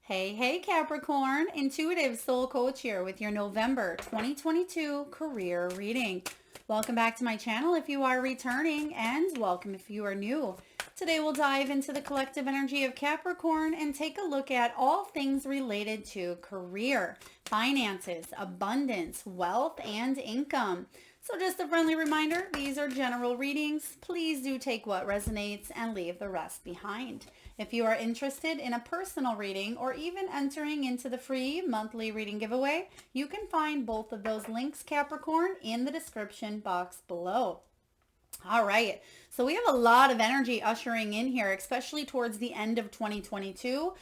Hey, Capricorn, intuitive soul coach here with your November 2022 career reading. Welcome back to my channel if you are returning, and welcome if you are new. Today we'll dive into the collective energy of Capricorn and take a look at all things related to career, finances, abundance, wealth, and income. So just a friendly reminder, these are general readings. Please do take what resonates and leave the rest behind. If you are interested in a personal reading or even entering into the free monthly reading giveaway, you can find both of those links, Capricorn, in the description box below. All right, so we have a lot of energy ushering in here, especially towards the end of 2022.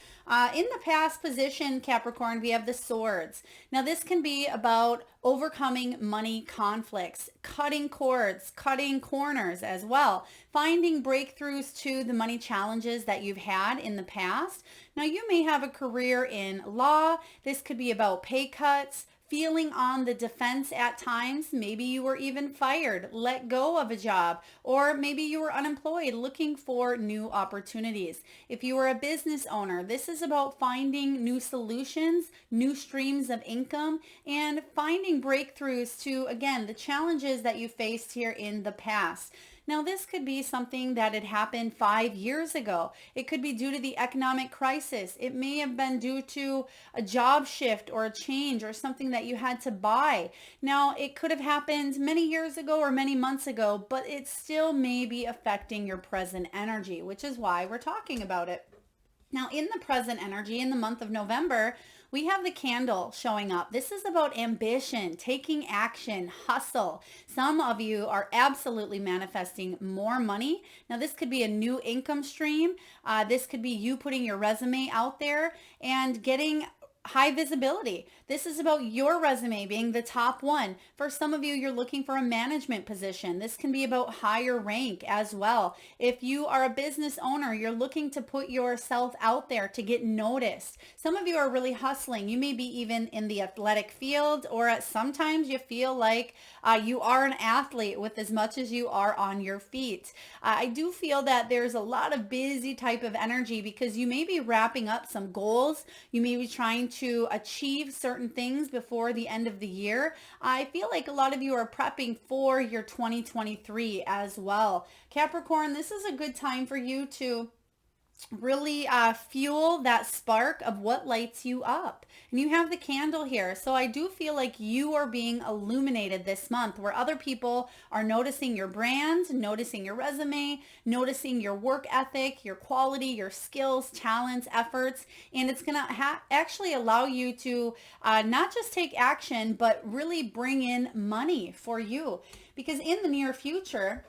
In the past position, Capricorn, we have the swords. Now, this can be about overcoming money conflicts, cutting cords, cutting corners as well, finding breakthroughs to the money challenges that you've had in the past. Now, you may have a career in law. This could be about pay cuts, feeling on the defense at times. Maybe you were even fired, let go of a job, or maybe you were unemployed looking for new opportunities. If you are a business owner, this is about finding new solutions, new streams of income, and finding breakthroughs to, again, the challenges that you faced here in the past. Now, this could be something that had happened 5 years ago. It could be due to the economic crisis. It may have been due to a job shift or a change or something that you had to buy. Now, it could have happened many years ago or many months ago, but it still may be affecting your present energy, which is why we're talking about it. Now, in the present energy, in the month of November, we have the candle showing up. This is about ambition, taking action, hustle. Some of you are absolutely manifesting more money. Now, this could be a new income stream. This could be you putting your resume out there and getting high visibility. This is about your resume being the top one. For some of you, you're looking for a management position. This can be about higher rank as well. If you are a business owner, you're looking to put yourself out there to get noticed. Some of you are really hustling. You may be even in the athletic field, or at sometimes you feel like you are an athlete with as much as you are on your feet. I do feel that there's a lot of busy type of energy because you may be wrapping up some goals. You may be trying to achieve certain things before the end of the year. I feel like a lot of you are prepping for your 2023 as well. Capricorn, this is a good time for you to really fuel that spark of what lights you up. And you have the candle here. So I do feel like you are being illuminated this month, where other people are noticing your brand, noticing your resume, noticing your work ethic, your quality, your skills, talents, efforts. And it's going to actually allow you to not just take action, but really bring in money for you. Because in the near future,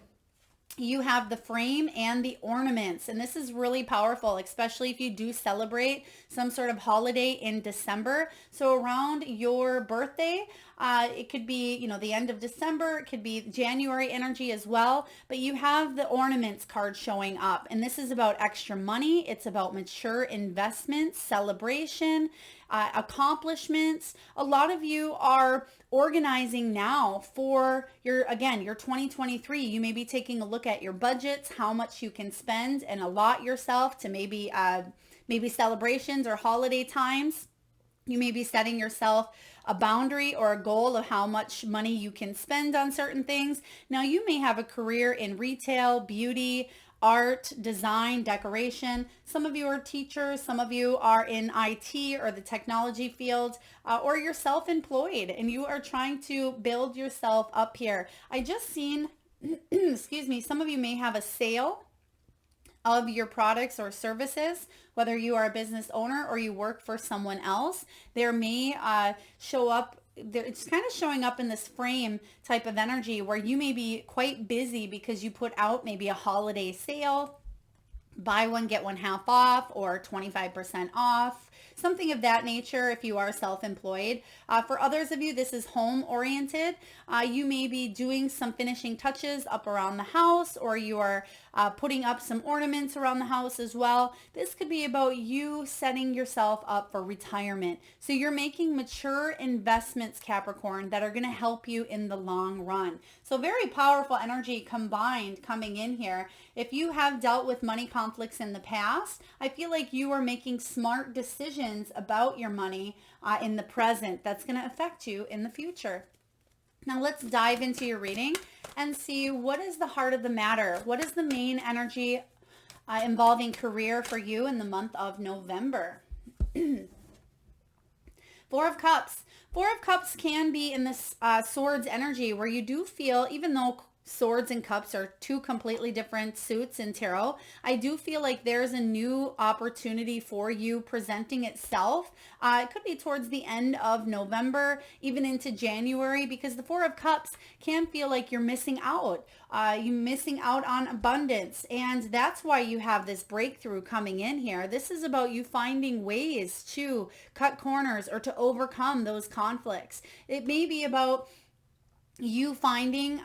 you have the frame and the ornaments, and this is really powerful, especially if you do celebrate some sort of holiday in December. So around your birthday, it could be, the end of December, it could be January energy as well, but you have the ornaments card showing up, and this is about extra money. It's about mature investments, celebration, accomplishments. A lot of you are organizing now for your 2023. You may be taking a look at your budgets, how much you can spend, and allot yourself to maybe celebrations or holiday times. You may be setting yourself a boundary or a goal of how much money you can spend on certain things. Now, you may have a career in retail, beauty, art, design, decoration. Some of you are teachers, some of you are in IT or the technology field, or you're self-employed and you are trying to build yourself up here. I just seen, excuse me, some of you may have a sale of your products or services, whether you are a business owner or you work for someone else. There may show up, it's kind of showing up in this frame type of energy where you may be quite busy because you put out maybe a holiday sale, buy one, get one half off, or 25% off, something of that nature if you are self-employed. For others of you, this is home oriented. You may be doing some finishing touches up around the house, or you are putting up some ornaments around the house as well. This could be about you setting yourself up for retirement. So you're making mature investments, Capricorn, that are going to help you in the long run. So very powerful energy combined coming in here. If you have dealt with money conflicts in the past, I feel like you are making smart decisions about your money in the present. That's going to affect you in the future. Now let's dive into your reading and see what is the heart of the matter. What is the main energy involving career for you in the month of November? Four of Cups. Four of Cups can be in this swords energy where you do feel, even though swords and cups are two completely different suits in tarot, I do feel like there's a new opportunity for you presenting itself. It could be towards the end of November, even into January, because the Four of Cups can feel like you're missing out. You're missing out on abundance. And that's why you have this breakthrough coming in here. This is about you finding ways to cut corners or to overcome those conflicts. It may be about you finding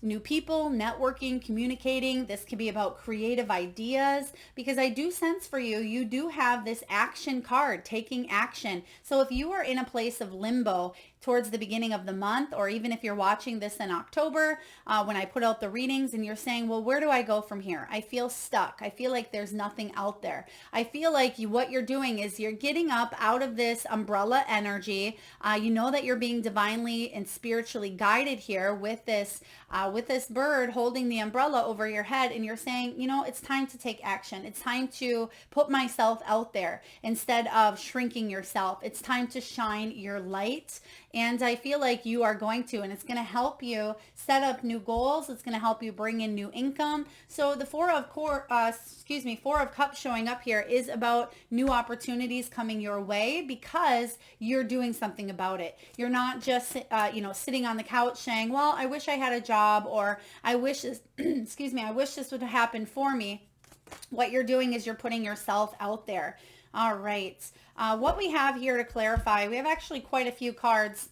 new people, networking, communicating. This could be about creative ideas, because I do sense for you, you do have this action card, taking action. So if you are in a place of limbo towards the beginning of the month, or even if you're watching this in October, when I put out the readings and you're saying, well, where do I go from here? I feel stuck. I feel like there's nothing out there. I feel like what you're doing is you're getting up out of this umbrella energy. You know that you're being divinely and spiritually guided here with this bird holding the umbrella over your head, and you're saying, you know, it's time to take action. It's time to put myself out there instead of shrinking yourself. It's time to shine your light. And I feel like you are going to, and it's going to help you set up new goals. It's going to help you bring in new income. So the Four of Cups showing up here is about new opportunities coming your way because you're doing something about it. You're not just, sitting on the couch saying, well, I wish I had a job, or I wish this, I wish this would happen for me. What you're doing is you're putting yourself out there. All right. What we have here to clarify, we have actually quite a few cards.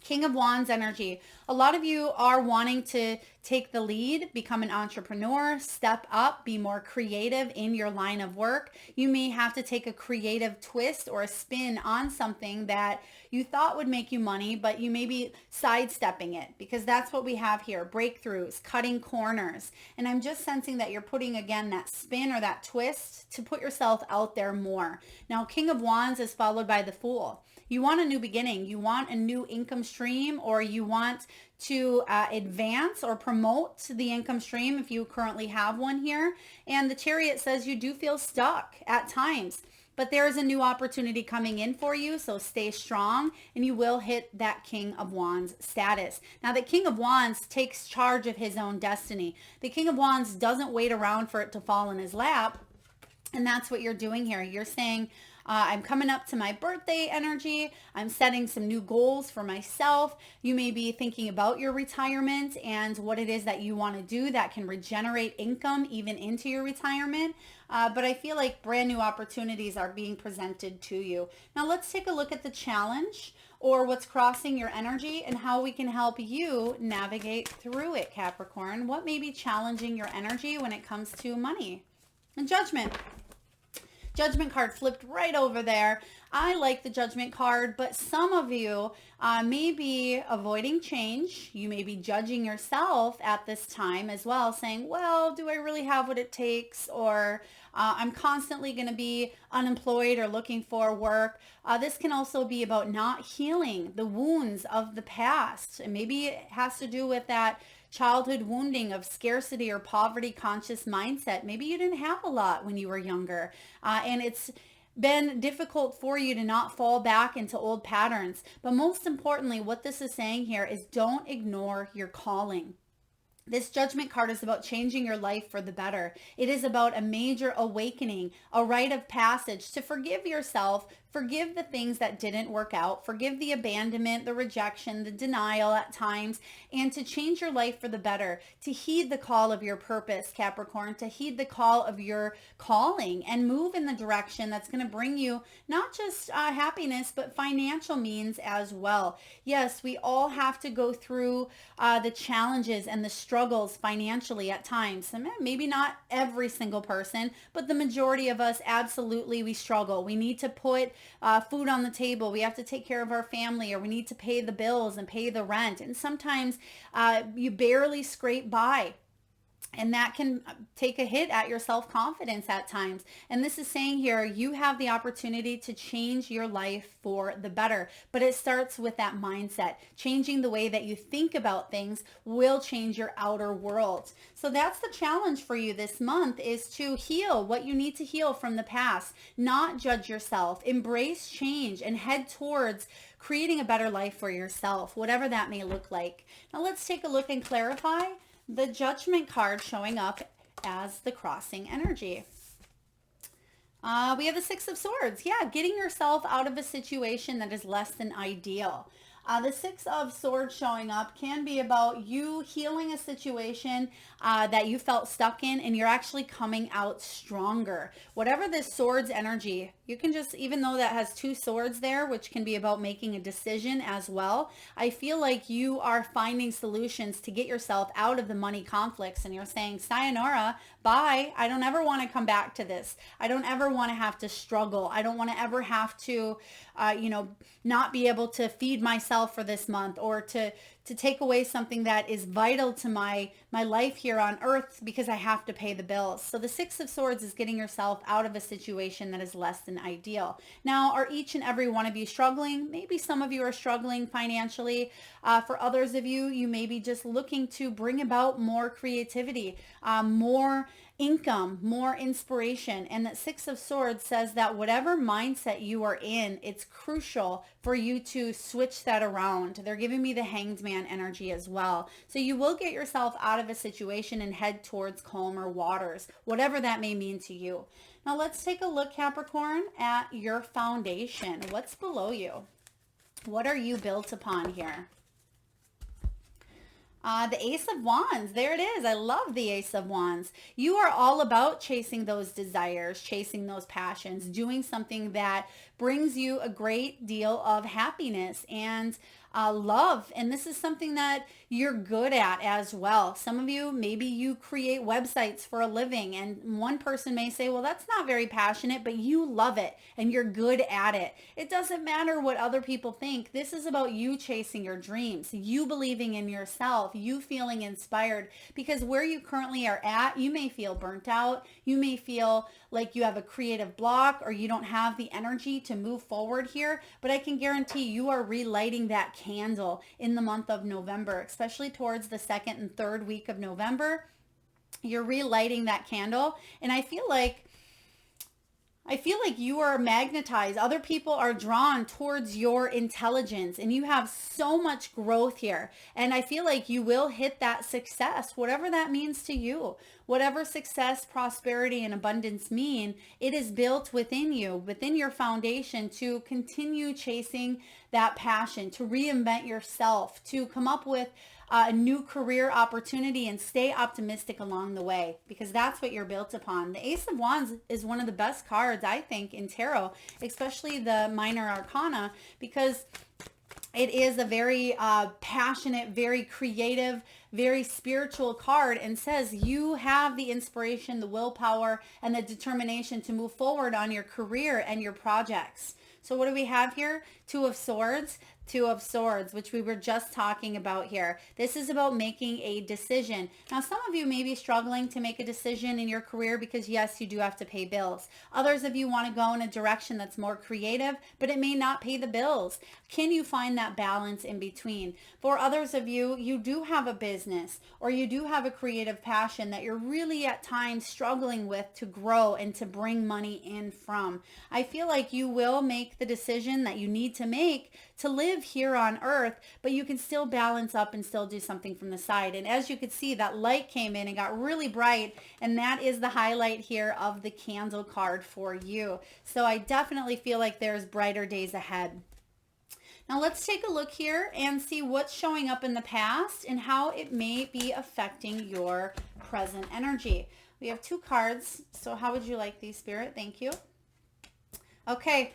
King of Wands energy. A lot of you are wanting to take the lead, become an entrepreneur, step up, be more creative in your line of work. You may have to take a creative twist or a spin on something that you thought would make you money, but you may be sidestepping it, because that's what we have here. Breakthroughs, cutting corners. And I'm just sensing that you're putting, again, that spin or that twist to put yourself out there more. Now, King of Wands is followed by the Fool. You want a new beginning. You want a new income stream, or you want to advance or promote the income stream if you currently have one here. And the Chariot says you do feel stuck at times, but there is a new opportunity coming in for you. So stay strong and you will hit that King of Wands status. Now the King of Wands takes charge of his own destiny. The King of Wands doesn't wait around for it to fall in his lap. And that's what you're doing here. You're saying, I'm coming up to my birthday energy. I'm setting some new goals for myself. You may be thinking about your retirement and what it is that you want to do that can regenerate income even into your retirement. But I feel like brand new opportunities are being presented to you. Now let's take a look at the challenge, or what's crossing your energy, and how we can help you navigate through it, Capricorn. What may be challenging your energy when it comes to money? And Judgment. Judgment card flipped right over there. I like the Judgment card, but some of you may be avoiding change. You may be judging yourself at this time as well, saying, well, do I really have what it takes? Or I'm constantly going to be unemployed or looking for work. This can also be about not healing the wounds of the past. And maybe it has to do with that childhood wounding of scarcity or poverty conscious mindset. Maybe you didn't have a lot when you were younger, and it's been difficult for you to not fall back into old patterns. But most importantly, what this is saying here is don't ignore your calling. This Judgment card is about changing your life for the better. It is about a major awakening, a rite of passage to forgive yourself, forgive the things that didn't work out, forgive the abandonment, the rejection, the denial at times, and to change your life for the better, to heed the call of your purpose, Capricorn, to heed the call of your calling and move in the direction that's going to bring you not just happiness, but financial means as well. Yes, we all have to go through the challenges and the struggles struggles financially at times. And maybe not every single person, but the majority of us, absolutely, we struggle. We need to put food on the table. We have to take care of our family, or we need to pay the bills and pay the rent. And sometimes you barely scrape by. And that can take a hit at your self-confidence at times. And this is saying here, you have the opportunity to change your life for the better. But it starts with that mindset. Changing the way that you think about things will change your outer world. So that's the challenge for you this month, is to heal what you need to heal from the past. Not judge yourself. Embrace change and head towards creating a better life for yourself, whatever that may look like. Now let's take a look and clarify the Judgment card showing up as the crossing energy. We have the Six of Swords. Yeah, getting yourself out of a situation that is less than ideal. The Six of Swords showing up can be about you healing a situation that you felt stuck in, and you're actually coming out stronger. Whatever this Swords energy, you can just, even though that has two swords there, which can be about making a decision as well, I feel like you are finding solutions to get yourself out of the money conflicts, and you're saying, sayonara, bye. I don't ever want to come back to this. I don't ever want to have to struggle. I don't want to ever have to, not be able to feed myself for this month, or to take away something that is vital to my life here on earth because I have to pay the bills. So the Six of Swords is getting yourself out of a situation that is less than ideal. Now, are each and every one of you struggling? Maybe some of you are struggling financially. For others of you, you may be just looking to bring about more creativity, more income, more inspiration. And that Six of Swords says that whatever mindset you are in, it's crucial for you to switch that around. They're giving me the Hanged Man energy as well. So you will get yourself out of a situation and head towards calmer waters, whatever that may mean to you. Now let's take a look, Capricorn, at your foundation. What's below you? What are you built upon here? The Ace of Wands. There it is. I love the Ace of Wands. You are all about chasing those desires, chasing those passions, doing something that brings you a great deal of happiness and love. And this is something that you're good at as well. Some of you, maybe you create websites for a living, and one person may say, well, that's not very passionate, but you love it and you're good at it. It doesn't matter what other people think. This is about you chasing your dreams, you believing in yourself, you feeling inspired, because where you currently are at, you may feel burnt out. You may feel like you have a creative block, or you don't have the energy to move forward here, but I can guarantee you are relighting that candle in the month of November, especially towards the second and third week of November. You're relighting that candle, and I feel like you are magnetized. Other people are drawn towards your intelligence, and you have so much growth here. And I feel like you will hit that success, whatever that means to you. Whatever success, prosperity, and abundance mean, it is built within you, within your foundation, to continue chasing that passion, to reinvent yourself, to come up with a new career opportunity and stay optimistic along the way, because that's what you're built upon. The Ace of Wands is one of the best cards, I think, in tarot, especially the Minor Arcana, because it is a very passionate, very creative, very spiritual card, and says you have the inspiration, the willpower, and the determination to move forward on your career and your projects. So what do we have here? Two of Swords. Two of Swords, which we were just talking about here. This is about making a decision. Now, some of you may be struggling to make a decision in your career because, yes, you do have to pay bills. Others of you want to go in a direction that's more creative, but it may not pay the bills. Can you find that balance in between? For others of you, you do have a business, or you do have a creative passion that you're really at times struggling with to grow and to bring money in from. I feel like you will make the decision that you need to make to live here on earth, but you can still balance up and still do something from the side. And as you could see, that light came in and got really bright, and that is the highlight here of the candle card for you. So I definitely feel like there's brighter days ahead. Now let's take a look here and see what's showing up in the past and how it may be affecting your present energy. We have two cards, so how would you like these, Spirit? Thank you. Okay.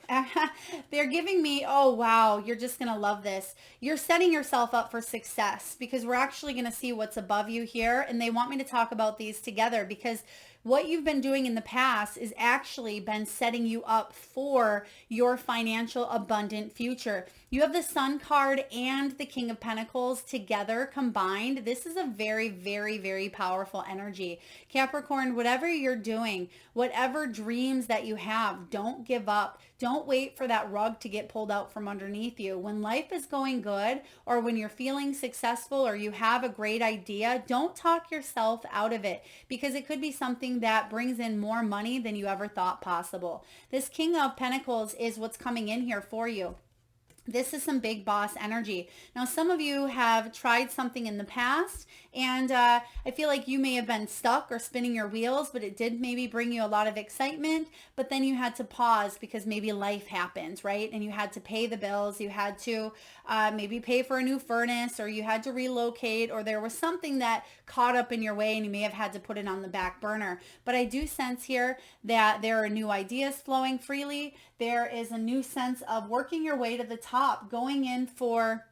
They're giving me, oh, wow, you're just going to love this. You're setting yourself up for success because we're actually going to see what's above you here. And they want me to talk about these together because what you've been doing in the past is actually been setting you up for your financial abundant future. You have the Sun card and the King of Pentacles together combined. This is a very, very, very powerful energy. Capricorn, whatever you're doing, whatever dreams that you have, don't give up. Don't wait for that rug to get pulled out from underneath you. When life is going good or when you're feeling successful or you have a great idea, don't talk yourself out of it because it could be something that brings in more money than you ever thought possible. This King of Pentacles is what's coming in here for you. This is some big boss energy. Now, some of you have tried something in the past, and I feel like you may have been stuck or spinning your wheels, but it did maybe bring you a lot of excitement, but then you had to pause because maybe life happened, right? And you had to pay the bills, you had to maybe pay for a new furnace, or you had to relocate, or there was something that caught up in your way and you may have had to put it on the back burner. But I do sense here that there are new ideas flowing freely. There is a new sense of working your way to the top, going in for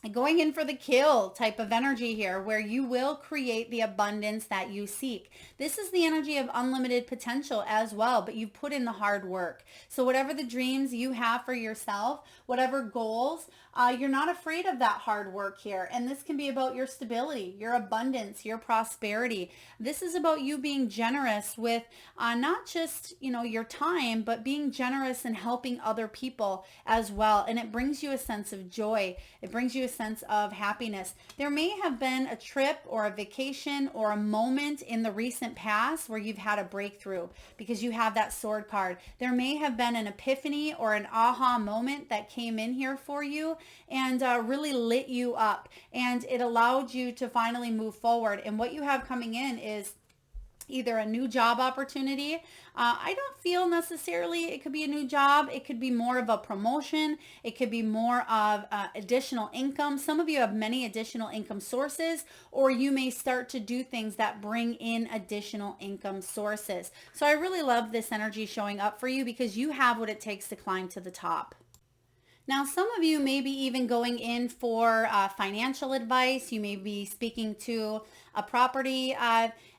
the kill type of energy here where you will create the abundance that you seek. This is the energy of unlimited potential as well, but you've put in the hard work. So whatever the dreams you have for yourself, whatever goals, you're not afraid of that hard work here. And this can be about your stability, your abundance, your prosperity. This is about you being generous with not just, your time, but being generous and helping other people as well. And it brings you a sense of joy. It brings you a sense of happiness. There may have been a trip or a vacation or a moment in the recent past where you've had a breakthrough because you have that sword card. There may have been an epiphany or an aha moment that came in here for you and really lit you up, and it allowed you to finally move forward. And what you have coming in is either a new job opportunity. I don't feel necessarily it could be a new job. It could be more of a promotion. It could be more of additional income. Some of you have many additional income sources, or you may start to do things that bring in additional income sources. So I really love this energy showing up for you because you have what it takes to climb to the top. Now, some of you may be even going in for financial advice. You may be speaking to a property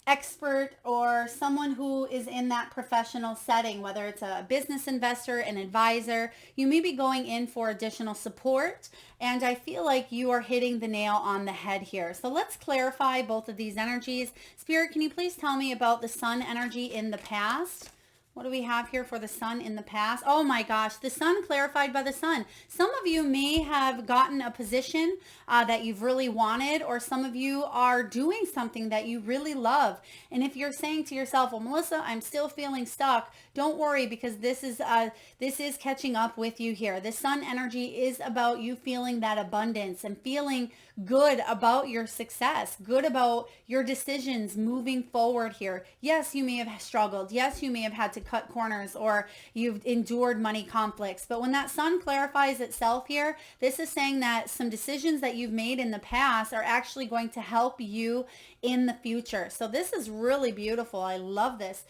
expert or someone who is in that professional setting, whether it's a business investor, an advisor. You may be going in for additional support, and I feel like you are hitting the nail on the head here. So let's clarify both of these energies. Spirit, can you please tell me about the Sun energy in the past? What do we have here for the Sun in the past? Oh my gosh, the Sun clarified by the Sun. Some of you may have gotten a position that you've really wanted, or some of you are doing something that you really love. And if you're saying to yourself, well, Melissa, I'm still feeling stuck, don't worry, because this is catching up with you here. The Sun energy is about you feeling that abundance and feeling good about your success, good about your decisions moving forward here. Yes, you may have struggled. Yes, you may have had to cut corners, or you've endured money conflicts. But when that Sun clarifies itself here, this is saying that some decisions that you've made in the past are actually going to help you in the future. So this is really beautiful. I love this.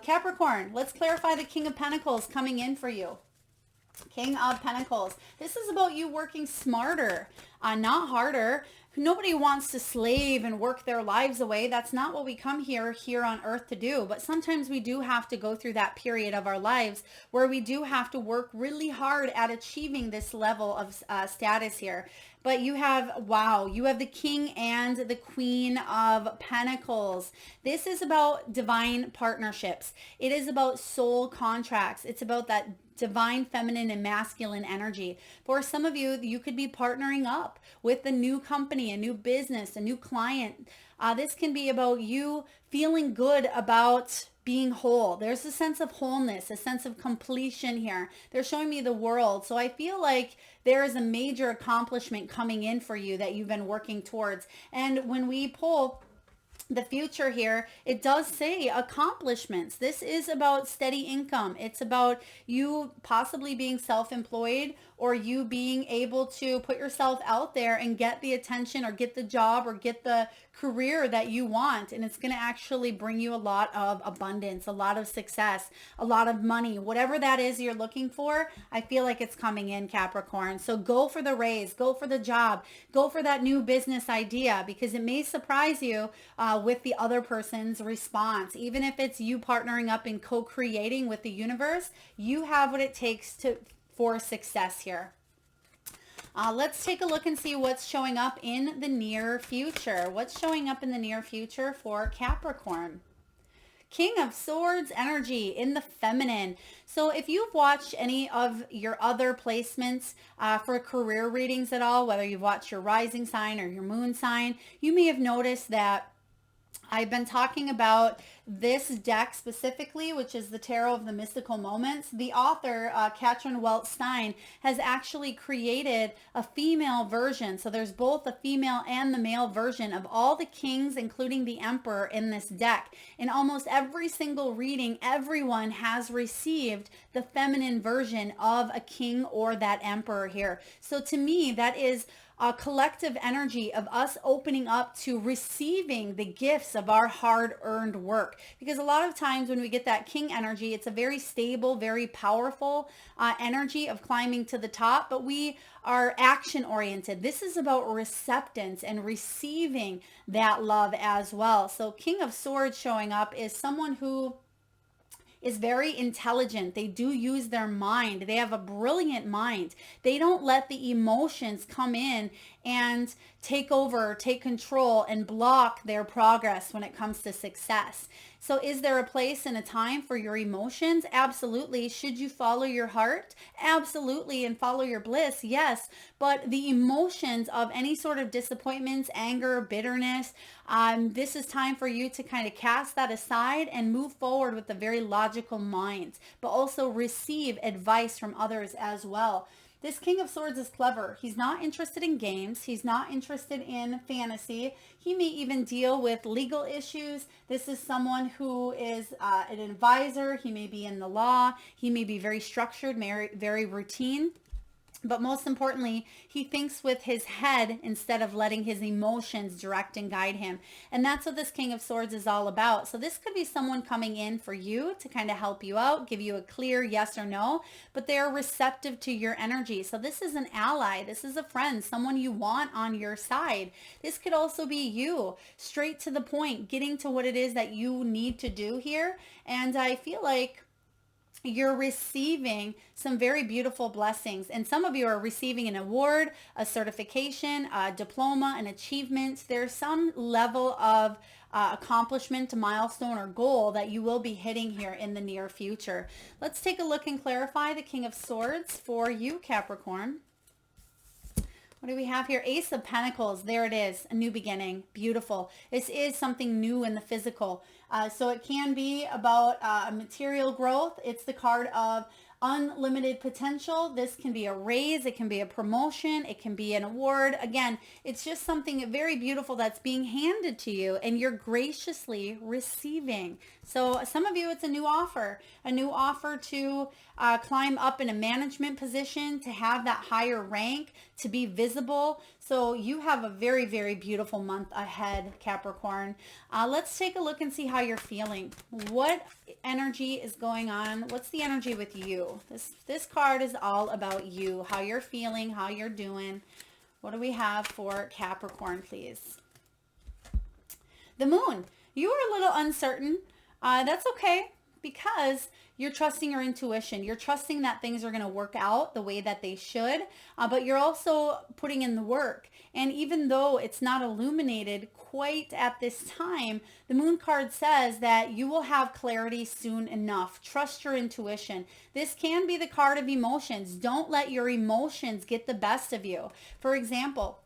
Capricorn, let's clarify the King of Pentacles coming in for you. King of Pentacles. This is about you working smarter, not harder. Nobody wants to slave and work their lives away. That's not what we come here on earth to do. But sometimes we do have to go through that period of our lives where we do have to work really hard at achieving this level of status here. But you have, wow, you have the King and the Queen of Pentacles. This is about divine partnerships. It is about soul contracts. It's about that divine feminine and masculine energy. For some of you, you could be partnering up with a new company, a new business, a new client. This can be about you feeling good about being whole. There's a sense of wholeness, a sense of completion here. They're showing me the world. So I feel like there is a major accomplishment coming in for you that you've been working towards. And when we pull the future here, it does say accomplishments. This is about steady income. It's about you possibly being self-employed, or you being able to put yourself out there and get the attention or get the job or get the career that you want. And it's going to actually bring you a lot of abundance, a lot of success, a lot of money, whatever that is you're looking for. I feel like it's coming in, Capricorn. So go for the raise, go for the job, go for that new business idea, because it may surprise you with the other person's response. Even if it's you partnering up and co-creating with the universe, you have what it takes for success here. Let's take a look and see what's showing up in the near future. What's showing up in the near future for Capricorn? King of Swords energy in the feminine. So if you've watched any of your other placements for career readings at all, whether you've watched your rising sign or your moon sign, you may have noticed that I've been talking about this deck specifically, which is the Tarot of the Mystical Moments. The author, Catrin Welz-Stein, has actually created a female version. So there's both the female and the male version of all the kings, including the emperor, in this deck. In almost every single reading, everyone has received the feminine version of a king or that emperor here. So to me, that is a collective energy of us opening up to receiving the gifts of our hard-earned work. Because a lot of times when we get that king energy, it's a very stable, very powerful energy of climbing to the top, but we are action-oriented. This is about receptance and receiving that love as well. So King of Swords showing up is someone who is very intelligent. They do use their mind. They have a brilliant mind. They don't let the emotions come in and take over, take control, and block their progress when it comes to success. So is there a place and a time for your emotions? Absolutely. Should you follow your heart? Absolutely. And follow your bliss? Yes. But the emotions of any sort of disappointments, anger, bitterness, this is time for you to kind of cast that aside and move forward with a very logical mind, but also receive advice from others as well. This King of Swords is clever. He's not interested in games. He's not interested in fantasy. He may even deal with legal issues. This is someone who is an advisor. He may be in the law. He may be very structured, very routine. But most importantly, he thinks with his head instead of letting his emotions direct and guide him. And that's what this King of Swords is all about. So this could be someone coming in for you to kind of help you out, give you a clear yes or no, but they're receptive to your energy. So this is an ally. This is a friend, someone you want on your side. This could also be you, straight to the point, getting to what it is that you need to do here. And I feel like you're receiving some very beautiful blessings, and some of you are receiving an award, a certification, a diploma, an achievement. There's some level of accomplishment, milestone, or goal that you will be hitting here in the near future. Let's take a look and clarify the King of Swords for you, Capricorn. What do we have here? Ace of Pentacles. There it is. A new beginning. Beautiful. This is something new in the physical. So it can be about material growth. It's the card of unlimited potential. This can be a raise. It can be a promotion. It can be an award. Again, it's just something very beautiful that's being handed to you and you're graciously receiving. So some of you, it's a new offer to climb up in a management position, to have that higher rank, to be visible. So you have a very, very beautiful month ahead, Capricorn. Let's take a look and see how you're feeling. What energy is going on? What's the energy with you? This card is all about you, how you're feeling, how you're doing. What do we have for Capricorn, please? The Moon. You are a little uncertain. That's okay, because you're trusting your intuition. You're trusting that things are going to work out the way that they should, but you're also putting in the work. And even though it's not illuminated quite at this time, the Moon card says that you will have clarity soon enough. Trust your intuition. This can be the card of emotions. Don't let your emotions get the best of you. For example,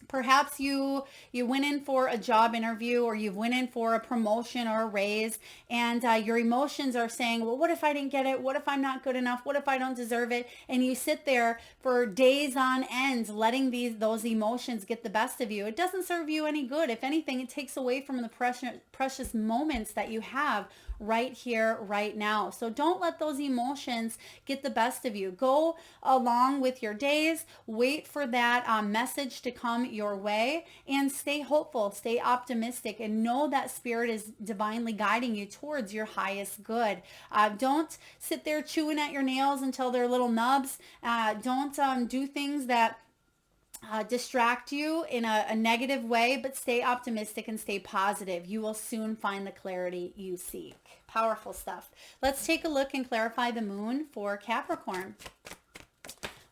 Perhaps you went in for a job interview, or you went in for a promotion or a raise, and your emotions are saying, well, what if I didn't get it? What if I'm not good enough? What if I don't deserve it? And you sit there for days on end letting those emotions get the best of you. It doesn't serve you any good. If anything, it takes away from the precious moments that you have right here, right now. So don't let those emotions get the best of you. Go along with your days, wait for that message to come your way, and stay hopeful, stay optimistic, and know that spirit is divinely guiding you towards your highest good. Don't sit there chewing at your nails until they're little nubs. Don't do things that distract you in a negative way, but stay optimistic and stay positive. You will soon find the clarity you seek. Powerful stuff. Let's take a look and clarify the moon for Capricorn.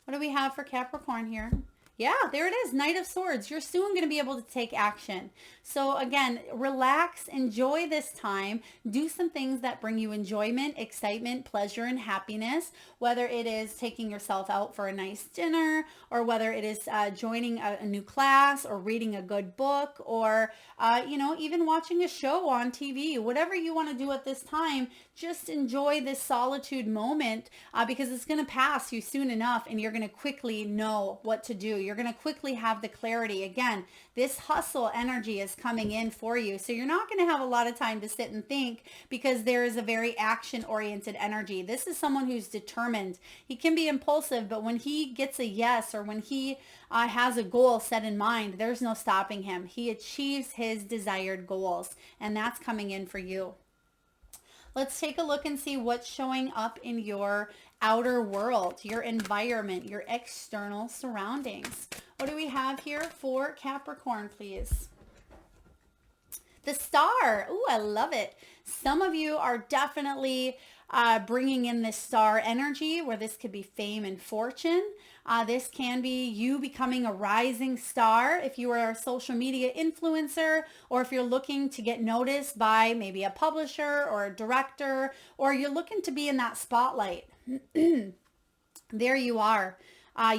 What do we have for Capricorn here? Yeah, there it is. Knight of Swords. You're soon going to be able to take action. So again, relax, enjoy this time, do some things that bring you enjoyment, excitement, pleasure, and happiness, whether it is taking yourself out for a nice dinner, or whether it is joining a new class, or reading a good book, or, even watching a show on TV. Whatever you want to do at this time, just enjoy this solitude moment because it's going to pass you soon enough, and you're going to quickly know what to do. You're going to quickly have the clarity. Again, this hustle energy is coming in for you. So you're not going to have a lot of time to sit and think, because there is a very action-oriented energy. This is someone who's determined. He can be impulsive, but when he gets a yes, or when he has a goal set in mind, there's no stopping him. He achieves his desired goals, and that's coming in for you. Let's take a look and see what's showing up in your outer world, your environment, your external surroundings. What do we have here for Capricorn, please? The Star. Ooh, I love it. Some of you are definitely bringing in this star energy, where this could be fame and fortune. This can be you becoming a rising star if you are a social media influencer, or if you're looking to get noticed by maybe a publisher or a director, or you're looking to be in that spotlight. There you are.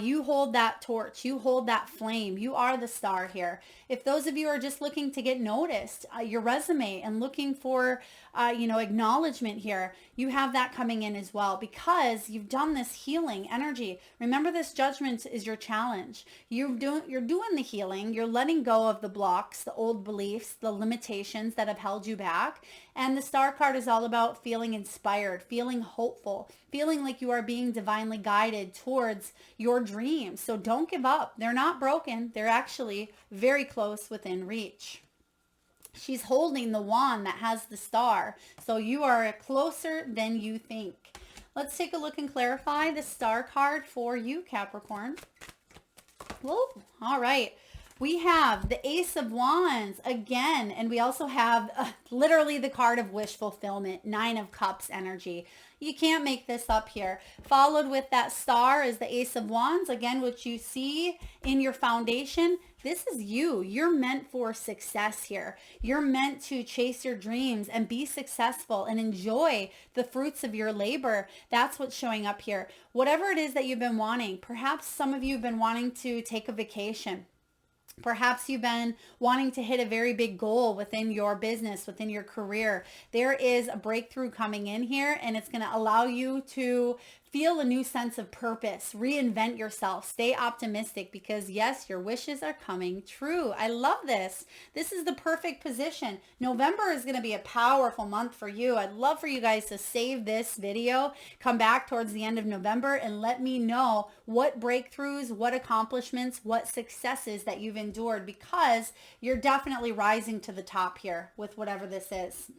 You hold that torch. You hold that flame. You are the star here. If those of you are just looking to get noticed, your resume, and looking for, acknowledgement here, you have that coming in as well, because you've done this healing energy. Remember, this judgment is your challenge. You're doing the healing. You're letting go of the blocks, the old beliefs, the limitations that have held you back. And the Star card is all about feeling inspired, feeling hopeful, feeling like you are being divinely guided towards your dreams. So don't give up. They're not broken. They're actually very close within reach. She's holding the wand that has the star. So you are closer than you think. Let's take a look and clarify the Star card for you, Capricorn. Whoa. All right. We have the Ace of Wands again, and we also have literally the card of wish fulfillment, 9 of Cups energy. You can't make this up here. Followed with that star is the Ace of Wands, again, which you see in your foundation. This is you. You're meant for success here. You're meant to chase your dreams and be successful and enjoy the fruits of your labor. That's what's showing up here. Whatever it is that you've been wanting, perhaps some of you have been wanting to take a vacation. Perhaps you've been wanting to hit a very big goal within your business, within your career. There is a breakthrough coming in here, and it's going to allow you to feel a new sense of purpose, reinvent yourself, stay optimistic, because yes, your wishes are coming true. I love this. This is the perfect position. November is going to be a powerful month for you. I'd love for you guys to save this video, come back towards the end of November, and let me know what breakthroughs, what accomplishments, what successes that you've endured, because you're definitely rising to the top here with whatever this is.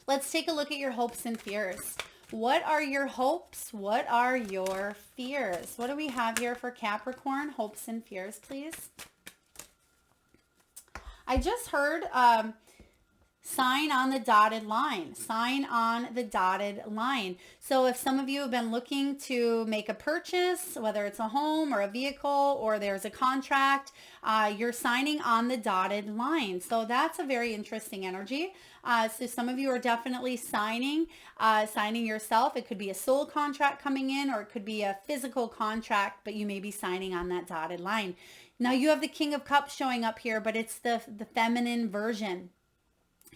Let's take a look at your hopes and fears. What are your hopes? What are your fears? What do we have here for Capricorn? Hopes and fears, please. I just heard sign on the dotted line. Sign on the dotted line. So if some of you have been looking to make a purchase, whether it's a home or a vehicle, or there's a contract, you're signing on the dotted line. So that's a very interesting energy. So some of you are definitely signing yourself. It could be a soul contract coming in, or it could be a physical contract, but you may be signing on that dotted line. Now you have the King of Cups showing up here, but it's the feminine version.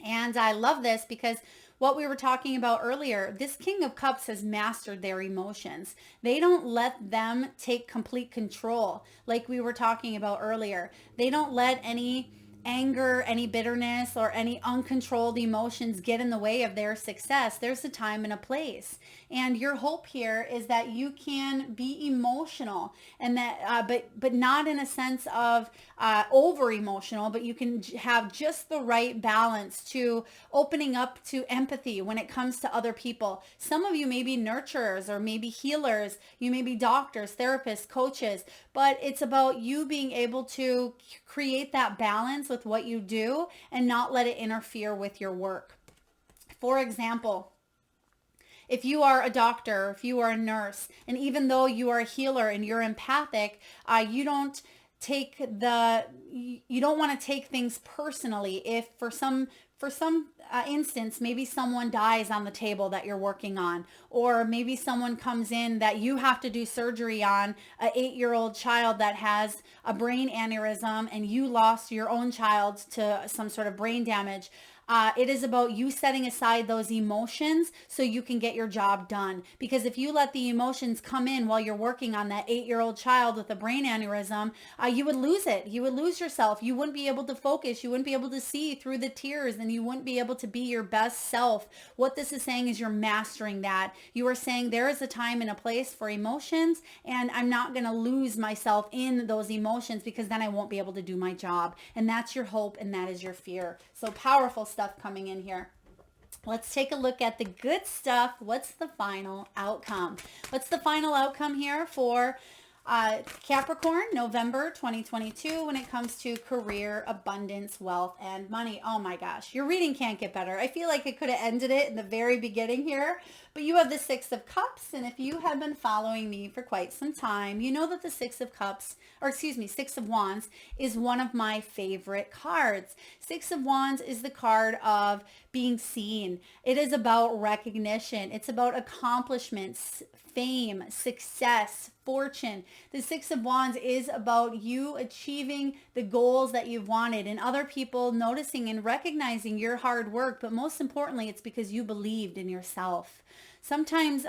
And I love this because what we were talking about earlier, this King of Cups has mastered their emotions. They don't let them take complete control like we were talking about earlier. They don't let any anger, any bitterness, or any uncontrolled emotions get in the way of their success. There's a time and a place. And your hope here is that you can be emotional, and that, but not in a sense of over emotional, but you can have just the right balance to opening up to empathy when it comes to other people. Some of you may be nurturers or maybe healers. You may be doctors, therapists, coaches, but it's about you being able to create that balance with what you do and not let it interfere with your work. For example, if you are a doctor, if you are a nurse, and even though you are a healer and you're empathic, you don't want to take things personally. If for some instance, maybe someone dies on the table that you're working on, or maybe someone comes in that you have to do surgery on, an 8-year-old child that has a brain aneurysm, and you lost your own child to some sort of brain damage. It is about you setting aside those emotions so you can get your job done. Because if you let the emotions come in while you're working on that 8-year-old child with a brain aneurysm, you would lose it. You would lose yourself. You wouldn't be able to focus. You wouldn't be able to see through the tears, and you wouldn't be able to be your best self. What this is saying is you're mastering that. You are saying there is a time and a place for emotions, and I'm not going to lose myself in those emotions because then I won't be able to do my job. And that's your hope, and that is your fear. So powerful stuff coming in here. Let's take a look at the good stuff. What's the final outcome? What's the final outcome here for Capricorn, November 2022, when it comes to career, abundance, wealth, and money? Oh my gosh, your reading can't get better. I feel like I could have ended it in the very beginning here, but you have the Six of Cups, and if you have been following me for quite some time, you know that the Six of Wands is one of my favorite cards. Six of Wands is the card of being seen. It is about recognition. It's about accomplishments, fame, success, fortune. The Six of Wands is about you achieving the goals that you've wanted and other people noticing and recognizing your hard work. But most importantly, it's because you believed in yourself. Sometimes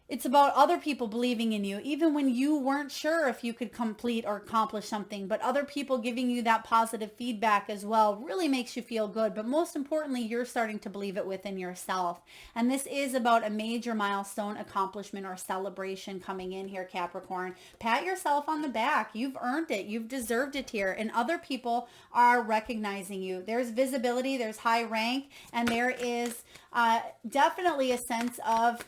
it's about other people believing in you, even when you weren't sure if you could complete or accomplish something, but other people giving you that positive feedback as well really makes you feel good. But most importantly, you're starting to believe it within yourself. And this is about a major milestone, accomplishment, or celebration coming in here, Capricorn. Pat yourself on the back. You've earned it. You've deserved it here. And other people are recognizing you. There's visibility, there's high rank, and there is definitely a sense of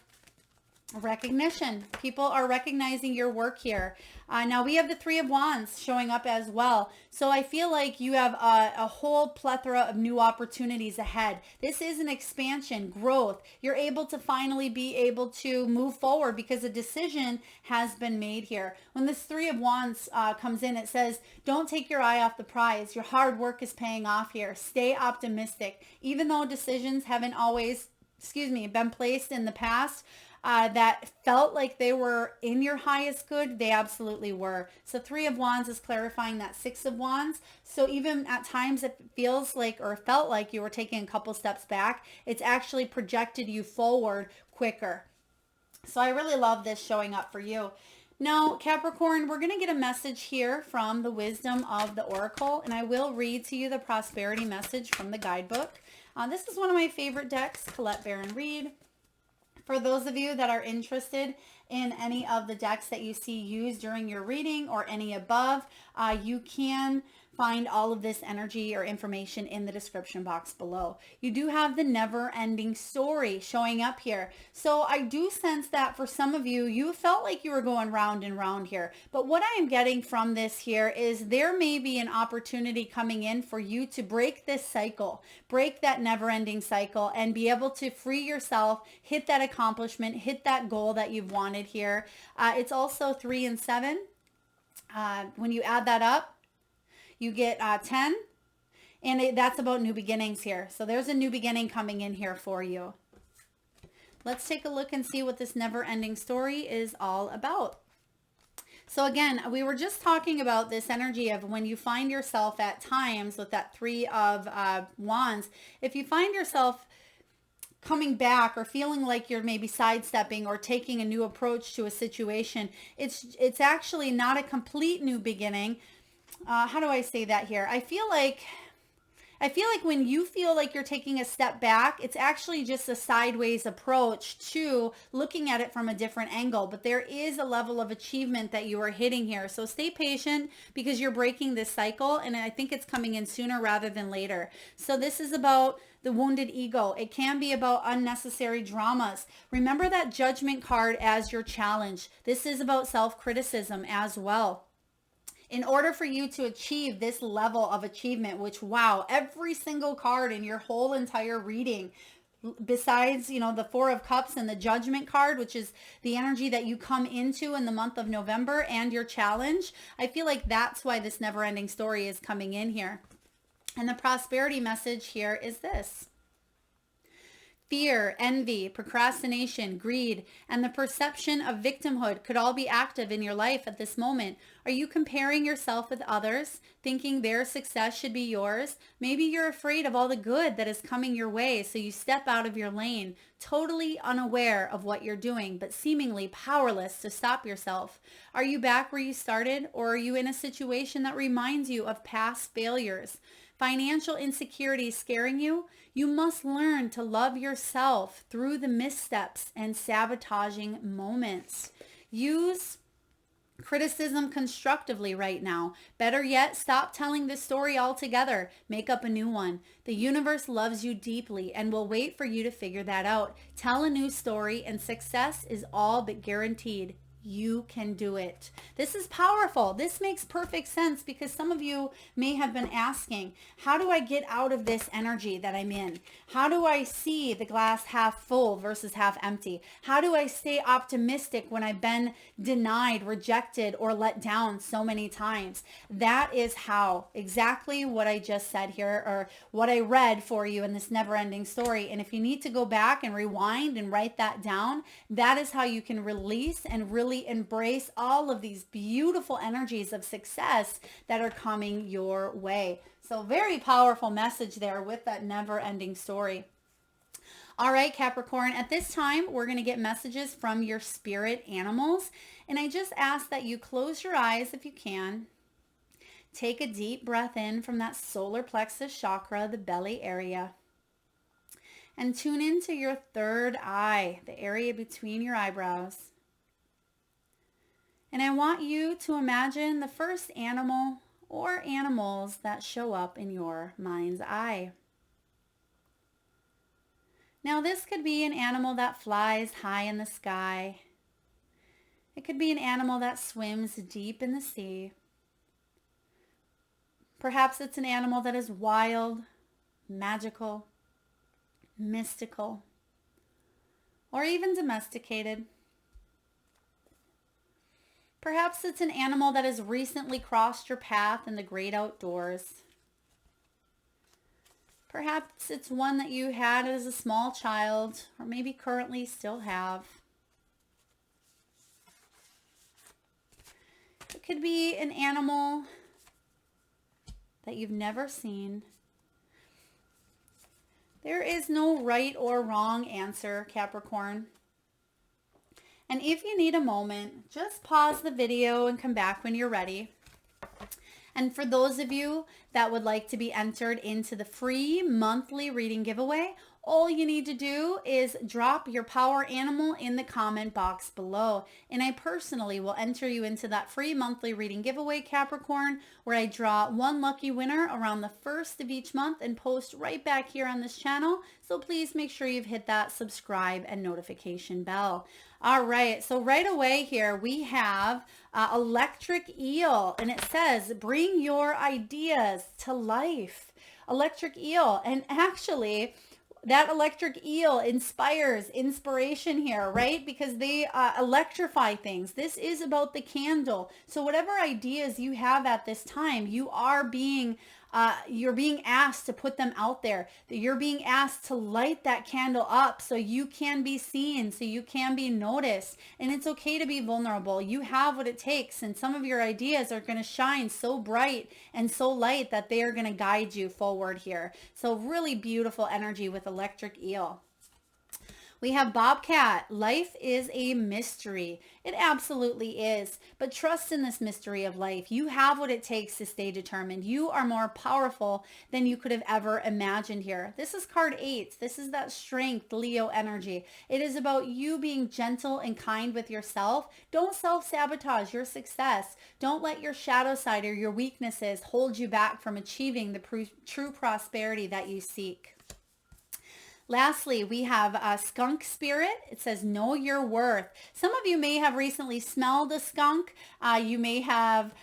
recognition. People are recognizing your work here. Now we have the Three of Wands showing up as well. So I feel like you have a whole plethora of new opportunities ahead. This is an expansion, growth. You're able to finally be able to move forward because a decision has been made here. When this Three of Wands comes in, it says, don't take your eye off the prize. Your hard work is paying off here. Stay optimistic. Even though decisions haven't always, been placed in the past, that felt like they were in your highest good, they absolutely were. So Three of Wands is clarifying that Six of Wands. So even at times it feels like or felt like you were taking a couple steps back, it's actually projected you forward quicker. So I really love this showing up for you. Now, Capricorn, we're going to get a message here from the Wisdom of the Oracle, and I will read to you the prosperity message from the guidebook. This is one of my favorite decks, Colette Baron Reed. For those of you that are interested in any of the decks that you see used during your reading or any above, you can find all of this energy or information in the description box below. You do have the never-ending story showing up here. So I do sense that for some of you, you felt like you were going round and round here. But what I am getting from this here is there may be an opportunity coming in for you to break this cycle, break that never-ending cycle, and be able to free yourself, hit that accomplishment, hit that goal that you've wanted here. It's also 3 and 7. When you add that up, you get 10, and that's about new beginnings here. So there's a new beginning coming in here for you. Let's take a look and see what this never-ending story is all about. So again, we were just talking about this energy of when you find yourself at times with that Three of Wands, if you find yourself coming back or feeling like you're maybe sidestepping or taking a new approach to a situation, it's actually not a complete new beginning. How do I say that here? I feel like when you feel like you're taking a step back, it's actually just a sideways approach to looking at it from a different angle. But there is a level of achievement that you are hitting here. So stay patient because you're breaking this cycle. And I think it's coming in sooner rather than later. So this is about the wounded ego. It can be about unnecessary dramas. Remember that Judgment card as your challenge. This is about self-criticism as well. In order for you to achieve this level of achievement, which, wow, every single card in your whole entire reading, besides, you know, the Four of Cups and the Judgment card, which is the energy that you come into in the month of November, and your challenge, I feel like that's why this never-ending story is coming in here. And the prosperity message here is this. Fear, envy, procrastination, greed, and the perception of victimhood could all be active in your life at this moment. Are you comparing yourself with others, thinking their success should be yours? Maybe you're afraid of all the good that is coming your way, so you step out of your lane, totally unaware of what you're doing, but seemingly powerless to stop yourself. Are you back where you started, or are you in a situation that reminds you of past failures? Financial insecurity scaring you? You must learn to love yourself through the missteps and sabotaging moments. Use criticism constructively right now. Better yet, stop telling this story altogether. Make up a new one. The universe loves you deeply and will wait for you to figure that out. Tell a new story and success is all but guaranteed. You can do it. This is powerful. This makes perfect sense because some of you may have been asking, how do I get out of this energy that I'm in? How do I see the glass half full versus half empty? How do I stay optimistic when I've been denied, rejected, or let down so many times? That is how, exactly what I just said here, or what I read for you in this never-ending story. And if you need to go back and rewind and write that down, that is how you can release and really embrace all of these beautiful energies of success that are coming your way. So very powerful message there with that never-ending story. All right, Capricorn, at this time, we're going to get messages from your spirit animals. And I just ask that you close your eyes if you can. Take a deep breath in from that solar plexus chakra, the belly area. And tune into your third eye, the area between your eyebrows. And I want you to imagine the first animal or animals that show up in your mind's eye. Now this could be an animal that flies high in the sky. It could be an animal that swims deep in the sea. Perhaps it's an animal that is wild, magical, mystical, or even domesticated. Perhaps it's an animal that has recently crossed your path in the great outdoors. Perhaps it's one that you had as a small child, or maybe currently still have. It could be an animal that you've never seen. There is no right or wrong answer, Capricorn. And if you need a moment, just pause the video and come back when you're ready. And for those of you that would like to be entered into the free monthly reading giveaway, all you need to do is drop your power animal in the comment box below. And I personally will enter you into that free monthly reading giveaway, Capricorn, where I draw one lucky winner around the first of each month and post right back here on this channel. So please make sure you've hit that subscribe and notification bell. All right, so right away here we have electric eel, and it says, bring your ideas to life. Electric eel, and actually that electric eel inspires inspiration here, right? Because they electrify things. This is about the candle. So whatever ideas you have at this time, you are being You're being asked to put them out there. You're being asked to light that candle up so you can be seen, so you can be noticed. And it's okay to be vulnerable. You have what it takes. And some of your ideas are going to shine so bright and so light that they are going to guide you forward here. So really beautiful energy with electric eel. We have Bobcat. Life is a mystery. It absolutely is. But trust in this mystery of life. You have what it takes to stay determined. You are more powerful than you could have ever imagined here. This is card 8. This is that strength, Leo energy. It is about you being gentle and kind with yourself. Don't self-sabotage your success. Don't let your shadow side or your weaknesses hold you back from achieving the true prosperity that you seek. Lastly, we have a skunk spirit. It says, know your worth. Some of you may have recently smelled a skunk. You may have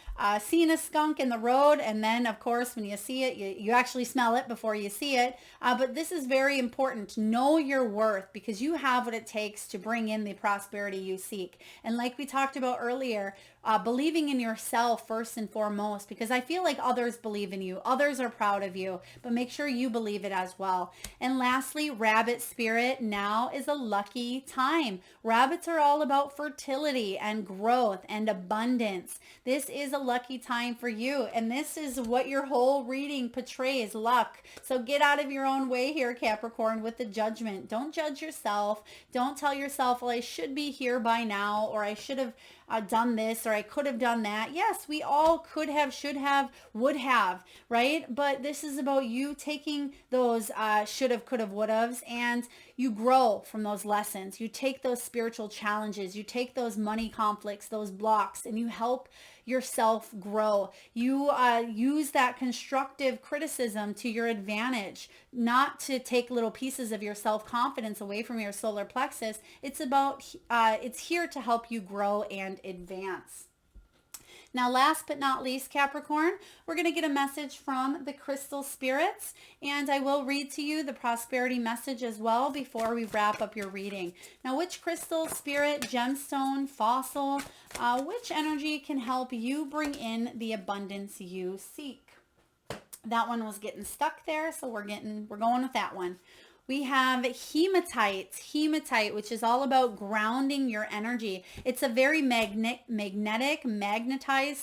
seen a skunk in the road. And then, of course, when you see it, you actually smell it before you see it. But this is very important to know your worth because you have what it takes to bring in the prosperity you seek. And like we talked about earlier, believing in yourself first and foremost, because I feel like others believe in you. Others are proud of you, but make sure you believe it as well. And lastly, rabbit spirit, now is a lucky time. Rabbits are all about fertility and growth and abundance. This is a lucky time for you. And this is what your whole reading portrays, luck. So get out of your own way here, Capricorn, with the judgment. Don't judge yourself. Don't tell yourself, well, I should be here by now, or I should have done this, or I could have done that. Yes, we all could have, should have, would have, right? But this is about you taking those should have, could have, would haves, and you grow from those lessons. You take those spiritual challenges, you take those money conflicts, those blocks, and you help yourself grow. You use that constructive criticism to your advantage, not to take little pieces of your self-confidence away from your solar plexus. It's about, it's here to help you grow and advance. Now, last but not least, Capricorn, we're going to get a message from the crystal spirits, and I will read to you the prosperity message as well before we wrap up your reading. Now, which crystal, spirit, gemstone, fossil, which energy can help you bring in the abundance you seek? That one was getting stuck there, so we're going with that one. We have hematite, which is all about grounding your energy. It's a very magnetized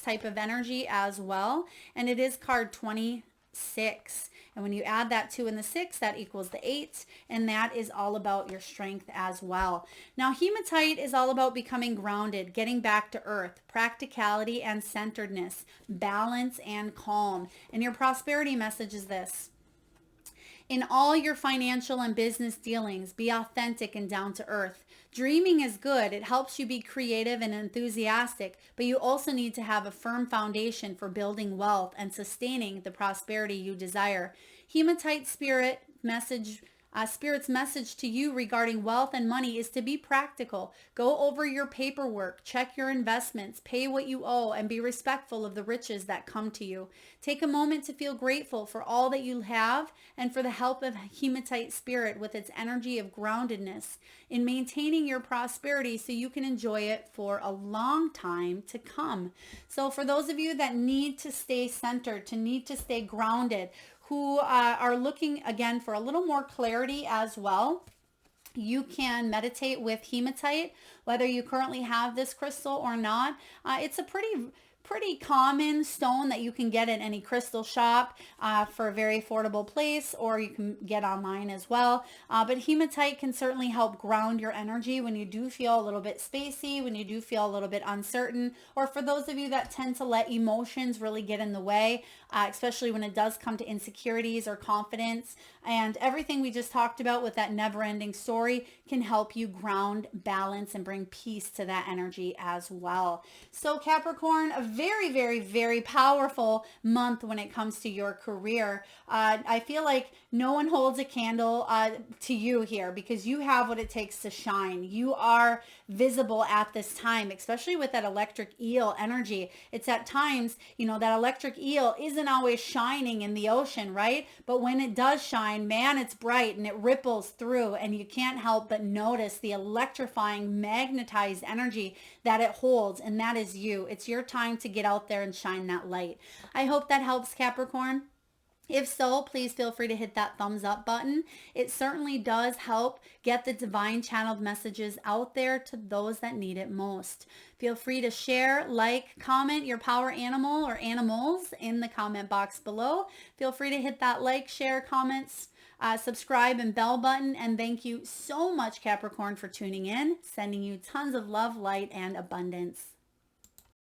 type of energy as well. And it is card 26. And when you add that 2 and the 6, that equals the 8. And that is all about your strength as well. Now, hematite is all about becoming grounded, getting back to earth, practicality and centeredness, balance and calm. And your prosperity message is this: in all your financial and business dealings, be authentic and down to earth. Dreaming is good. It helps you be creative and enthusiastic, but you also need to have a firm foundation for building wealth and sustaining the prosperity you desire. Hematite Spirit's message to you regarding wealth and money is to be practical. Go over your paperwork, check your investments, pay what you owe, and be respectful of the riches that come to you. Take a moment to feel grateful for all that you have and for the help of Hematite Spirit with its energy of groundedness in maintaining your prosperity so you can enjoy it for a long time to come. So for those of you that need to stay centered, to need to stay grounded, who are looking again for a little more clarity as well, you can meditate with hematite, whether you currently have this crystal or not. It's a pretty common stone that you can get in any crystal shop for a very affordable place, or you can get online as well. But hematite can certainly help ground your energy when you do feel a little bit spacey, when you do feel a little bit uncertain, or for those of you that tend to let emotions really get in the way, especially when it does come to insecurities or confidence. And everything we just talked about with that never-ending story can help you ground, balance, and bring peace to that energy as well. So Capricorn, a very, very, very powerful month when it comes to your career. I feel like no one holds a candle to you here because you have what it takes to shine. You are visible at this time, especially with that electric eel energy. It's at times, that electric eel isn't always shining in the ocean, right? But when it does shine, man, it's bright and it ripples through, and you can't help but notice the electrifying, magnetized energy that it holds, and that is you. It's your time to get out there and shine that light. I hope that helps, Capricorn. If so, please feel free to hit that thumbs up button. It certainly does help get the divine channeled messages out there to those that need it most. Feel free to share, like, comment your power animal or animals in the comment box below. Feel free to hit that like, share, comments, subscribe, and bell button. And thank you so much, Capricorn, for tuning in. Sending you tons of love, light, and abundance.